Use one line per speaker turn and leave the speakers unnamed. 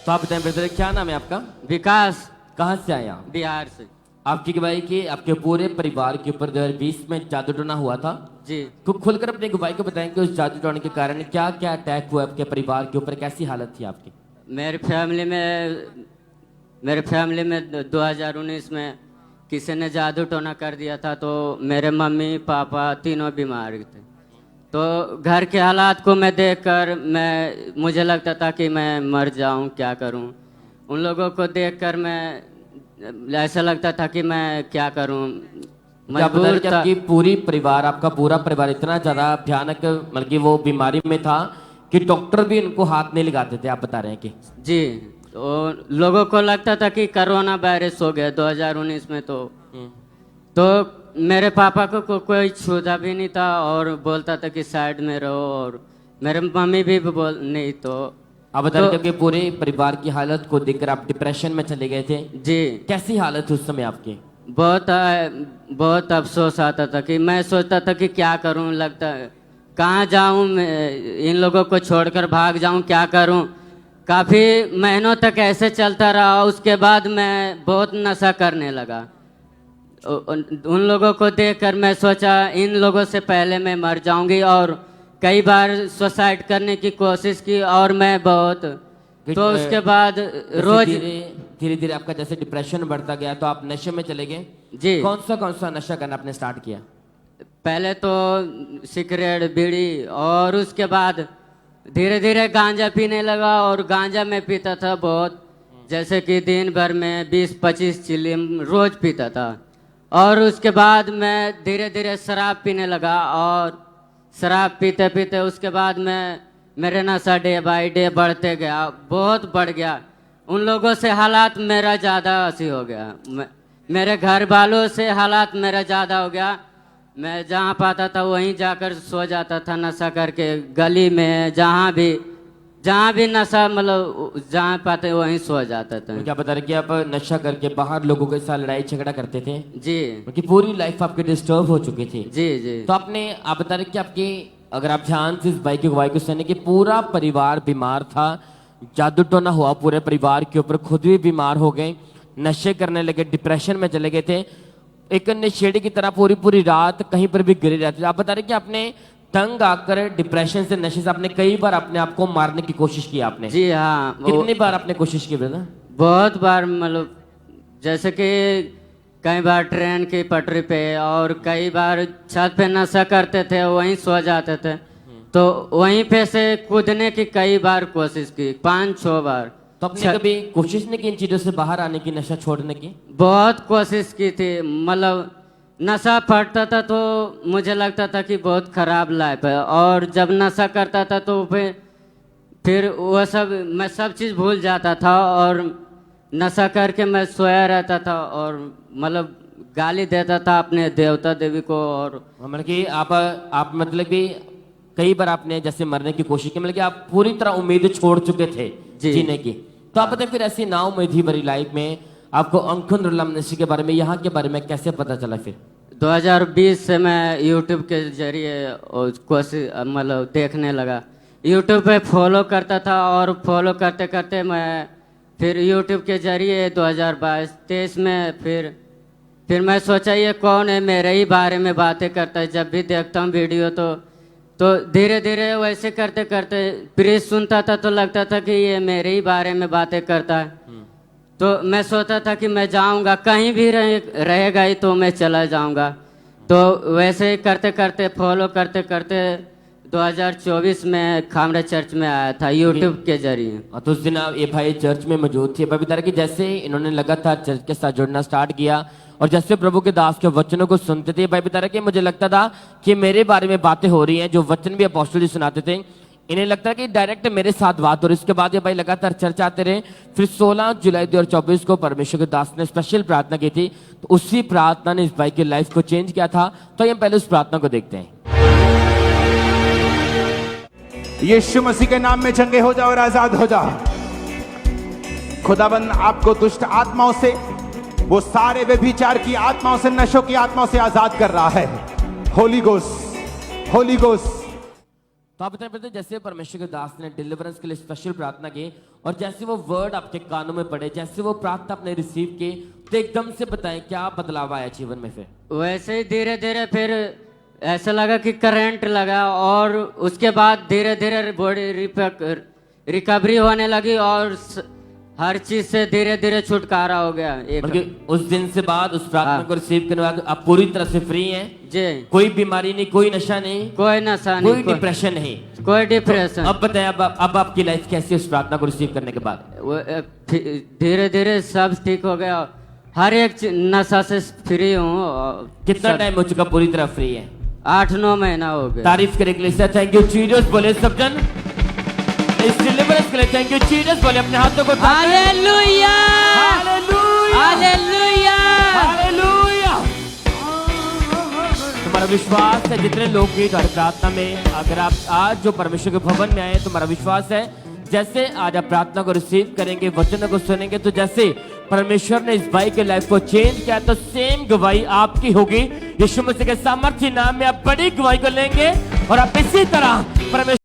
तो आप बताएं ब्रदर, क्या नाम है आपका?
विकास।
कहाँ से आए आप?
बिहार से।
आपकी गवाही कि आपके पूरे परिवार के ऊपर 2020 में जादू टोना हुआ था।
जी।
तो खुलकर अपनी गवाही को बताएं कि उस जादू टोने के कारण क्या क्या अटैक हुआ आपके परिवार के ऊपर, कैसी हालत थी आपकी?
मेरे फैमिली में 2019 में किसी ने जादू टोना कर दिया था, तो मेरे मम्मी पापा तीनों बीमार थे। तो घर के हालात को मैं देखकर मुझे लगता था कि मैं मर जाऊं, क्या करूं। उन लोगों को देखकर ऐसा लगता था कि मैं क्या करूं,
क्या बता रहे
मजबूर
कि
था।
आपका पूरा परिवार इतना ज्यादा भयानक मतलब कि वो बीमारी में था कि डॉक्टर भी उनको हाथ नहीं लगाते थे, आप बता रहे हैं कि?
जी। तो लोगों को लगता था कि कोरोना वायरस हो गया 2019 में। तो मेरे पापा को कोई छूता भी नहीं था और बोलता था कि साइड में रहो, और मेरे मम्मी भी बोल नहीं। तो
आप बता रहे कि आपके पूरे परिवार की हालत को देखकर आप डिप्रेशन में चले गए थे।
जी।
कैसी हालत थी उस समय आपकी?
बहुत अफसोस आता था कि मैं सोचता था कि क्या करूं, लगता कहाँ जाऊं, इन लोगों को छोड़कर भाग जाऊं, क्या करूं। काफ़ी महीनों तक ऐसे चलता रहा। उसके बाद मैं बहुत नशा करने लगा। उन लोगों को देखकर मैं सोचा इन लोगों से पहले मैं मर जाऊंगी, और कई बार सुसाइड करने की कोशिश की, और मैं बहुत। तो उसके बाद रोज
धीरे धीरे आपका जैसे डिप्रेशन बढ़ता गया तो आप नशे में चले गए।
जी।
कौन सा नशा करना आपने स्टार्ट किया?
पहले तो सिगरेट बीड़ी, और उसके बाद धीरे धीरे गांजा पीने लगा। और गांजा में पीता था बहुत, जैसे कि दिन भर में 20-25 चिल्लिम रोज पीता था। और उसके बाद मैं धीरे धीरे शराब पीने लगा, और शराब पीते पीते उसके बाद मेरे नशा डे बाय डे बढ़ते गया, बहुत बढ़ गया। उन लोगों से हालात मेरा ज़्यादा हंसी हो गया। मेरे घर वालों से हालात मेरा ज़्यादा हो गया। मैं जहाँ पाता था वहीं जाकर सो जाता था नशा करके, गली में जहाँ भी नशा मतलब जहाँ पाते वहीं सो जाता था।
क्या बता रहे कि आप नशा करके बाहर लोगों के साथ लड़ाई झगड़ा करते थे?
जी।
क्योंकि पूरी लाइफ आपकी डिस्टर्ब हो चुकी थी।
जी जी।
तो आप बता रहे कि आपकी, अगर आप ध्यान से इस भाई की गवाही को सुने कि पूरा परिवार बीमार था, जादू टोना हुआ पूरे परिवार के ऊपर, खुद भी बीमार हो गए, नशे करने लगे, डिप्रेशन में चले गए थे, एक नशेड़ी की तरह पूरी रात कहीं पर भी गिरे रहते थे। आप बता रहे कि आपने तंग आकर डिप्रेशन से, नशे से आपने कई बार अपने आप को मारने की कोशिश की आपने?
जी हाँ।
कितनी बार आपने कोशिश की ब्रदर?
बहुत बार, मतलब जैसे कि कई बार ट्रेन की पटरी पे, और कई बार छत पे नशा करते थे वहीं सो जाते थे। तो वहीं पे से कूदने की कई बार कोशिश की, 5-6 बार।
तो आपने कभी कोशिश नहीं की इन चीजों से बाहर आने की, नशा छोड़ने की?
बहुत कोशिश की थी। मतलब नशा पड़ता था तो मुझे लगता था कि बहुत खराब लाइफ है, और जब नशा करता था तो फिर वो सब मैं सब चीज़ भूल जाता था, और नशा करके मैं सोया रहता था, और मतलब गाली देता था अपने देवता देवी को। और
मतलब कि आप मतलब कि कई बार आपने जैसे मरने की कोशिश की, मतलब कि आप पूरी तरह उम्मीद छोड़ चुके थे जीने की। तो आप बताए फिर ऐसी ना उम्मीद भरी लाइफ में आपको अंकुन नशे के बारे में, यहाँ के बारे में कैसे पता चला? फिर
2020 से मैं यूट्यूब के जरिए कोशिश मतलब देखने लगा। यूट्यूब पे फॉलो करता था, और फॉलो करते करते मैं फिर यूट्यूब के जरिए 2022-23 में फिर मैं सोचा ये कौन है, मेरे ही बारे में बातें करता है। जब भी देखता हूँ वीडियो तो धीरे धीरे वैसे करते करते प्रीच सुनता था तो लगता था कि ये मेरे ही बारे में बातें करता है। तो मैं सोचता था कि मैं जाऊंगा, कहीं भी रहेगा ही तो मैं चला जाऊंगा। तो वैसे ही करते करते फॉलो करते करते 2024 में खामरा चर्च में आया था यूट्यूब के जरिए।
तो उस दिन आप ये भाई चर्च में मौजूद थे। बता रहे कि जैसे इन्होंने लगातार चर्च के साथ जुड़ना स्टार्ट किया, और जैसे प्रभु के दास के वचनों को सुनते थे, भाई बता रहे कि मुझे लगता था कि मेरे बारे में बातें हो रही हैं, जो वचन भी अपोस्टल जी सुनाते थे, इन्हें लगता है कि डायरेक्ट मेरे साथ बात हो रही। इसके बाद ये भाई लगातार चर्च आते रहे। फिर 16 जुलाई 2024 को परमेश्वर के दास ने स्पेशल प्रार्थना की थी, तो उसी प्रार्थना ने इस भाई की लाइफ को चेंज किया था। तो हम पहले उस प्रार्थना को देखते हैं।
यीशु मसीह के नाम में चंगे हो जाओ और आजाद हो जाओ। खुदाबंद आपको दुष्ट आत्माओं से, वो सारे व्यभिचार की आत्माओं से, नशों की आत्माओं से आजाद कर रहा है। Holi ghost, Holi ghost.
तो आप बताएं जैसे परमेश्वर के दास ने डिलीवरेंस के लिए स्पेशल प्रार्थना की और जैसे वो वर्ड आपके कानों में पड़े, जैसे वो प्रार्थना आपने रिसीव की, तो एकदम से बताएं क्या बदलाव आया जीवन में फिर?
वैसे ही धीरे धीरे फिर ऐसा लगा कि करंट लगा और उसके बाद धीरे धीरे बॉडी रिकवरी होने लगी और हर चीज से धीरे धीरे छुटकारा हो गया।
मतलब उस दिन से बाद उस प्रार्थना को रिसीव करने के बाद आप पूरी तरह से फ्री हैं?
जी।
कोई बीमारी नहीं, कोई नशा नहीं,
कोई नशा नहीं,
कोई डिप्रेशन नहीं,
कोई डिप्रेशन।
अब बताएं अब आपकी लाइफ कैसी है उस प्रार्थना को रिसीव करने के बाद?
धीरे धीरे सब ठीक हो गया, हर एक नशा से फ्री हूँ।
कितना टाइम हो चुका पूरी तरह फ्री है?
8-9 महीना हो गया।
तारीफ करे के लिए थैंक यू जीसस बोले सब जन। इस डिलीवरेंस के लिए थैंक यू जीसस बोले, अपने हाथों को
हालेलुया
हालेलुया
हालेलुया
हालेलुया। तुम्हारा विश्वास है जितने लोग भी तुम्हारी प्रार्थना में, अगर आप आज जो परमेश्वर के भवन में आए, तुम्हारा विश्वास है जैसे आज आप प्रार्थना को रिसीव करेंगे, वचनों को सुनेंगे, तो जैसे परमेश्वर ने इस भाई के लाइफ को चेंज किया, तो सेम गवाही आपकी होगी। यीशु मसीह के सामर्थ्य नाम में आप बड़ी गवाही को लेंगे और आप इसी तरह परमेश्वर